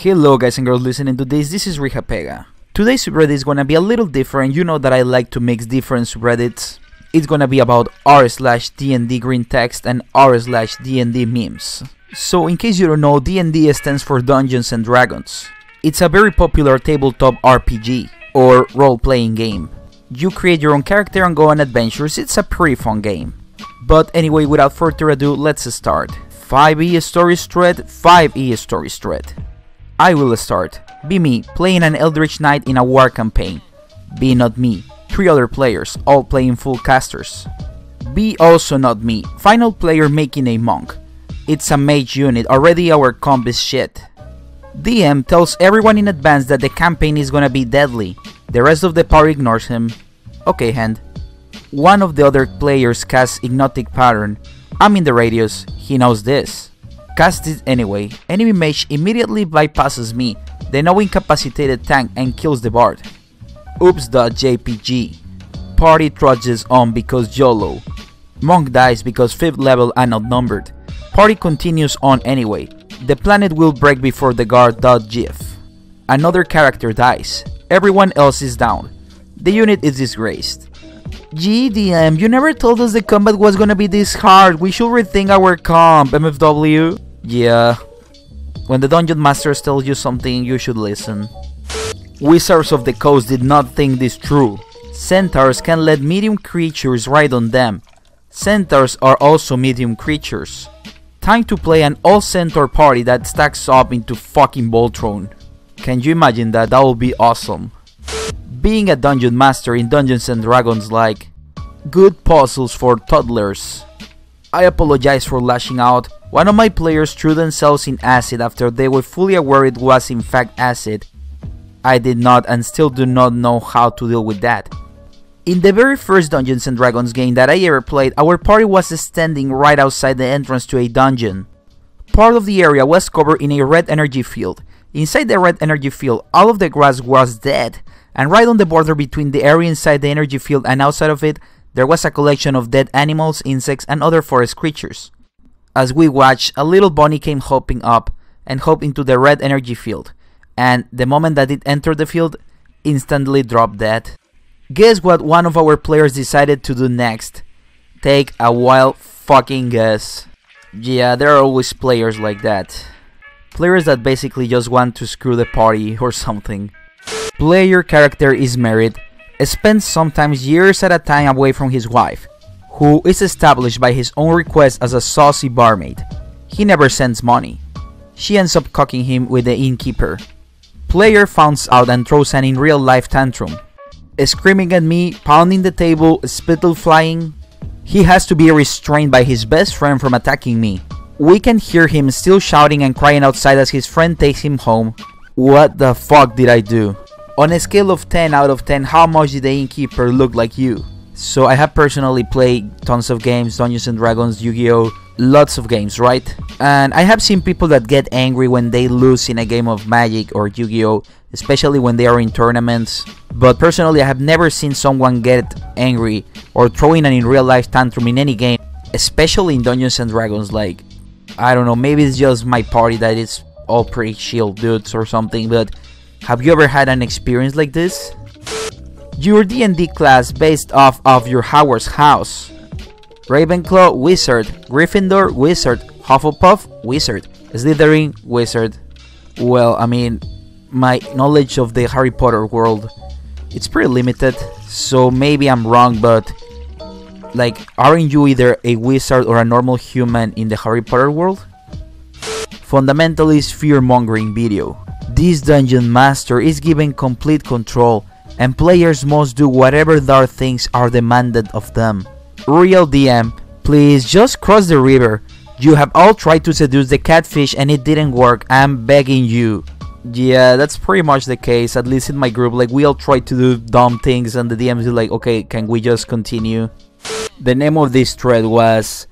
Hello guys and girls listening to this is Rihapega. Today's subreddit is gonna be a little different. You know that I like to mix different subreddits. It's gonna be about r/DnDGreentext and r/DnDMemes. So in case you don't know, DnD stands for Dungeons and Dragons. It's a very popular tabletop RPG, or role-playing game. You create your own character and go on adventures. It's a pretty fun game. But anyway, without further ado, let's start. 5e stories thread, 5e stories thread. I will start. Be me, playing an Eldritch Knight in a war campaign. Be not me, 3 other players, all playing full casters. Be also not me, final player making a monk. It's a mage unit, already our comp is shit. DM tells everyone in advance that the campaign is gonna be deadly. The rest of the party ignores him. Okay, hand. One of the other players casts Hypnotic Pattern. I'm in the radius, he knows this. Cast it anyway. Enemy mage immediately bypasses me, the now incapacitated tank, and kills the bard. Oops.jpg. Party trudges on because YOLO. Monk dies because 5th level and outnumbered. Party continues on anyway. The planet will break before the guard.gif. Another character dies. Everyone else is down. The unit is disgraced. GDM, you never told us the combat was gonna be this hard. We should rethink our comp, MFW. Yeah. When the dungeon masters tell you something, you should listen. Wizards of the Coast did not think this through. Centaurs can let medium creatures ride on them. Centaurs are also medium creatures. Time to play an all-centaur party that stacks up into fucking Voltron. Can you imagine that? That would be awesome. Being a dungeon master in Dungeons and Dragons like good puzzles for toddlers. I apologize for lashing out. One of my players threw themselves in acid after they were fully aware it was in fact acid. I did not and still do not know how to deal with that. In the very first Dungeons and Dragons game that I ever played, our party was standing right outside the entrance to a dungeon. Part of the area was covered in a red energy field. Inside the red energy field, all of the grass was dead. And right on the border between the area inside the energy field and outside of it, there was a collection of dead animals, insects, and other forest creatures. As we watched, a little bunny came hopping up and hopped into the red energy field, and the moment that it entered the field, instantly dropped dead. Guess what one of our players decided to do next? Take a wild fucking guess. Yeah, there are always players like that. Players that basically just want to screw the party or something. Player character is married, spends sometimes years at a time away from his wife, who is established by his own request as a saucy barmaid. He never sends money. She ends up cocking him with the innkeeper. Player finds out and throws an in real life tantrum. Screaming at me, pounding the table, spittle flying. He has to be restrained by his best friend from attacking me. We can hear him still shouting and crying outside as his friend takes him home. What the fuck did I do? On a scale of 10 out of 10, how much did the innkeeper look like you? So I have personally played tons of games, Dungeons and Dragons, Yu-Gi-Oh! Lots of games, right? And I have seen people that get angry when they lose in a game of Magic or Yu-Gi-Oh! Especially when they are in tournaments. But personally, I have never seen someone get angry or throwing an in real life tantrum in any game. Especially in Dungeons and Dragons, like, I don't know, maybe it's just my party that is all pretty chill dudes or something, but have you ever had an experience like this? Your D&D class based off of your Hogwarts house. Ravenclaw, wizard. Gryffindor, wizard. Hufflepuff, wizard. Slytherin, wizard. Well, I mean, my knowledge of the Harry Potter world, it's pretty limited, so maybe I'm wrong, but like, aren't you either a wizard or a normal human in the Harry Potter world? Fundamentalist fear-mongering video. This dungeon master is given complete control, and players must do whatever dark things are demanded of them. Real DM, please just cross the river. You have all tried to seduce the catfish and it didn't work. I'm begging you. Yeah, that's pretty much the case, at least in my group. Like, we all tried to do dumb things and the DMs is like, okay, can we just continue? The name of this thread was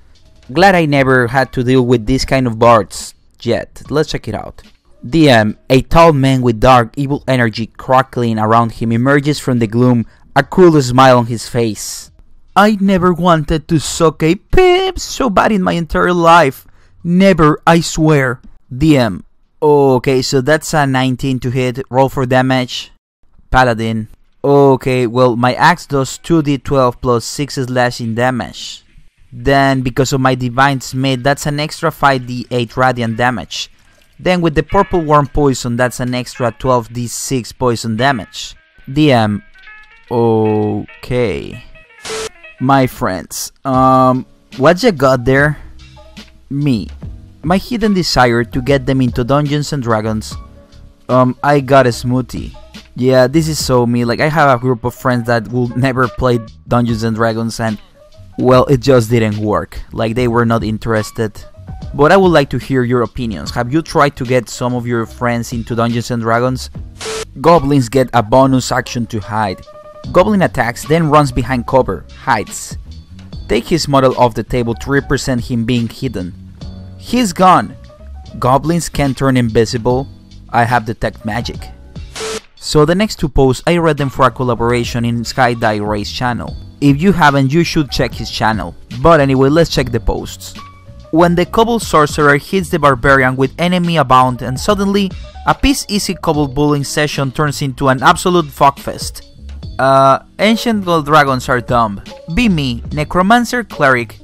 "Glad I never had to deal with this kind of bards yet." Let's check it out. DM, a tall man with dark, evil energy crackling around him emerges from the gloom, a cruel smile on his face. I never wanted to suck a pip so bad in my entire life. Never, I swear. DM, Okay, so that's a 19 to hit. Roll for damage. Paladin. Okay, well, my axe does 2d12 plus 6 slashing damage. Then, because of my Divine Smith, that's an extra 5d8 radiant damage. Then with the Purple Worm Poison, that's an extra 12d6 poison damage. DM. Okay. My friends, what you got there? Me. My hidden desire to get them into Dungeons and Dragons. I got a smoothie. Yeah, this is so me. Like, I have a group of friends that will never play Dungeons and Dragons, and well, it just didn't work. Like, they were not interested. But I would like to hear your opinions. Have you tried to get some of your friends into Dungeons and Dragons? Goblins get a bonus action to hide. Goblin attacks, then runs behind cover, hides. Take his model off the table to represent him being hidden. He's gone. Goblins can turn invisible. I have detect magic. So the next two posts, I read them for a collaboration in Skydive Ray's channel. If you haven't, you should check his channel. But anyway, let's check the posts. When the Kobold Sorcerer hits the Barbarian with enemy abound, and suddenly, a piece easy Kobold bullying session turns into an absolute fuckfest. Ancient Gold Dragons are dumb. Be me, Necromancer Cleric.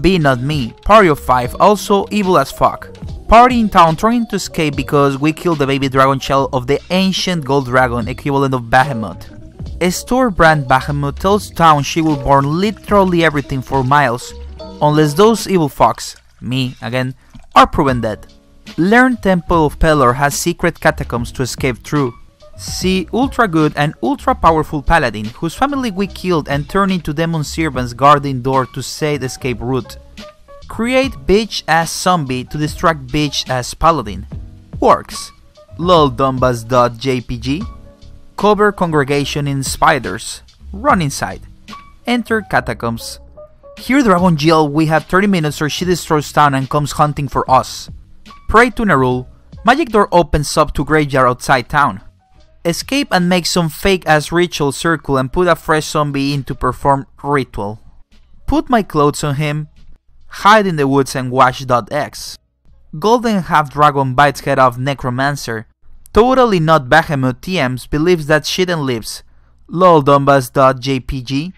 Be not me, party of 5, also evil as fuck. Party in town trying to escape because we killed the baby dragon shell of the ancient gold dragon equivalent of Bahamut. A store brand Bahamut tells town she will burn literally everything for miles, unless those evil fucks, me again, are proven dead. Learn Temple of Pelor has secret catacombs to escape through. See ultra good and ultra powerful paladin whose family we killed and turned into demon servants guarding door to said escape route. Create bitch ass zombie to distract bitch ass paladin. Works. loldumbas.jpg. Cover congregation in spiders. Run inside. Enter catacombs. Here Dragon Jill, we have 30 minutes or she destroys town and comes hunting for us. Pray to Nerul. Magic door opens up to graveyard outside town. Escape and make some fake ass ritual circle and put a fresh zombie in to perform ritual. Put my clothes on him. Hide in the woods and watch.x. Golden half dragon bites head off necromancer. Totally not Bahamut TMs believes that shit and lives. loldumbas.jpg.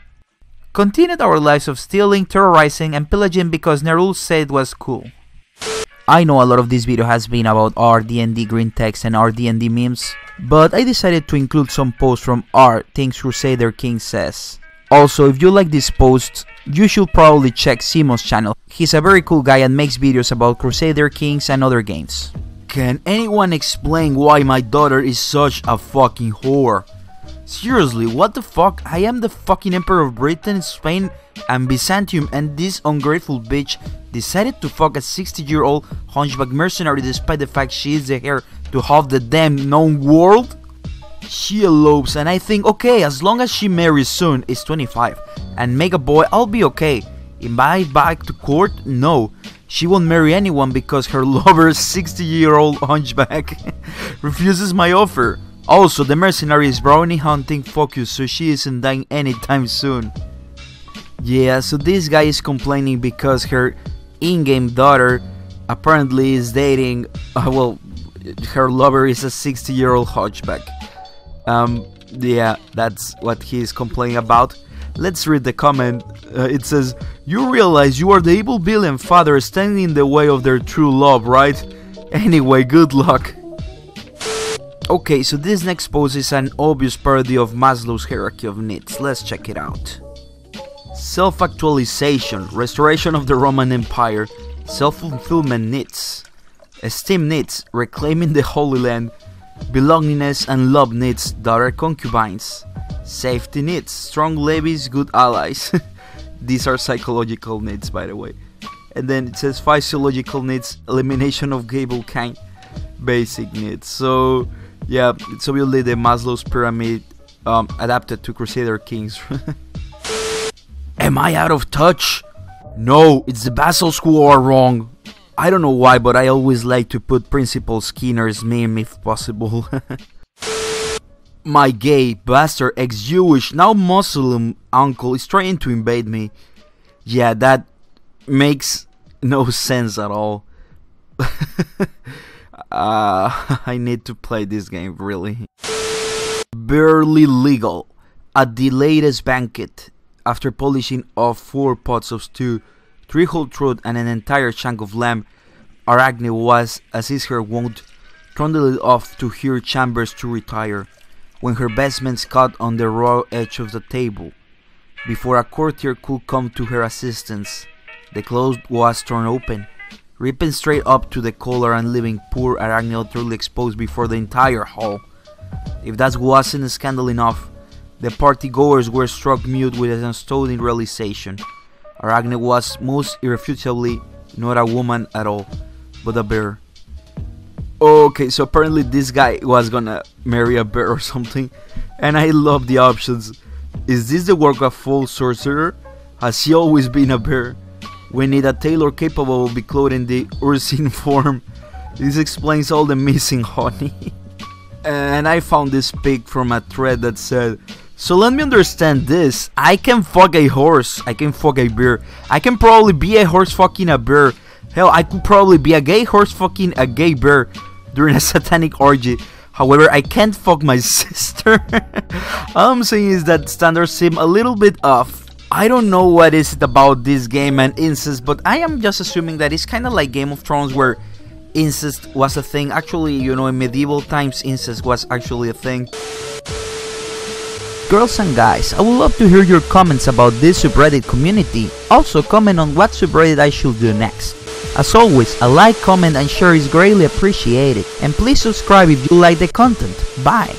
Continued our lives of stealing, terrorizing and pillaging because Nerul said it was cool. I know a lot of this video has been about our DnDGreentext and our DnDMemes, but I decided to include some posts from our ThingsCrusaderKingsSays. Also, if you like these posts, you should probably check Simon's channel. He's a very cool guy and makes videos about Crusader Kings and other games. Can anyone explain why my daughter is such a fucking whore? Seriously, what the fuck? I am the fucking Emperor of Britain, Spain and Byzantium, and this ungrateful bitch decided to fuck a 60-year-old hunchback mercenary despite the fact she is the heir to half the damn known world? She elopes and I think, okay, as long as she marries soon, is 25, and make a boy, I'll be okay. Invite back to court? No. She won't marry anyone because her lover, 60-year-old hunchback, refuses my offer. Also, the mercenary is brownie hunting focused, so she isn't dying anytime soon. Yeah, so this guy is complaining because her in-game daughter apparently is dating, well, her lover is a 60-year-old hunchback. Yeah, that's what he's complaining about. Let's read the comment. It says, "You realize you are the evil villain father standing in the way of their true love, right? Anyway, good luck." Okay, so this next post is an obvious parody of Maslow's hierarchy of needs. Let's check it out. Self-actualization, restoration of the Roman Empire, self-fulfillment needs, esteem needs, reclaiming the Holy Land, belongingness and love needs, daughter concubines, safety needs, strong levies, good allies. These are psychological needs, by the way. And then it says physiological needs, elimination of gable kind, basic needs. So yeah, it's obviously the Maslow's pyramid adapted to Crusader Kings. Am I out of touch? No, it's the vassals who are wrong. I don't know why, but I always like to put Principal Skinner's meme if possible. My gay, bastard, ex-Jewish, now Muslim uncle is trying to invade me. Yeah, that makes no sense at all. I need to play this game, really. Barely legal. At the latest banquet, after polishing off 4 pots of stew, 3 whole trout and an entire chunk of lamb, Arachne was, as is her wont, trundled off to her chambers to retire, when her vestments caught on the raw edge of the table. Before a courtier could come to her assistance, the cloth was torn open, ripping straight up to the collar and leaving poor Arachne utterly exposed before the entire hall. If that wasn't scandal enough, the partygoers were struck mute with an astounding realization. Arachne was most irrefutably not a woman at all, but a bear. Okay, so apparently this guy was gonna marry a bear or something, and I love the options. Is this the work of a full sorcerer? Has she always been a bear? We need a tailor capable of beclothing the ursine form. This explains all the missing honey. And I found this pic from a thread that said, so let me understand this. I can fuck a horse, I can fuck a bear, I can probably be a horse fucking a bear. Hell, I could probably be a gay horse fucking a gay bear during a satanic orgy. However, I can't fuck my sister. All I'm saying is that standards seem a little bit off. I don't know what is it about this game and incest, but I am just assuming that it's kind of like Game of Thrones, where incest was a thing. Actually, you know, in medieval times, incest was actually a thing. Girls and guys, I would love to hear your comments about this subreddit community. Also, comment on what subreddit I should do next. As always, a like, comment and share is greatly appreciated. And please subscribe if you like the content. Bye!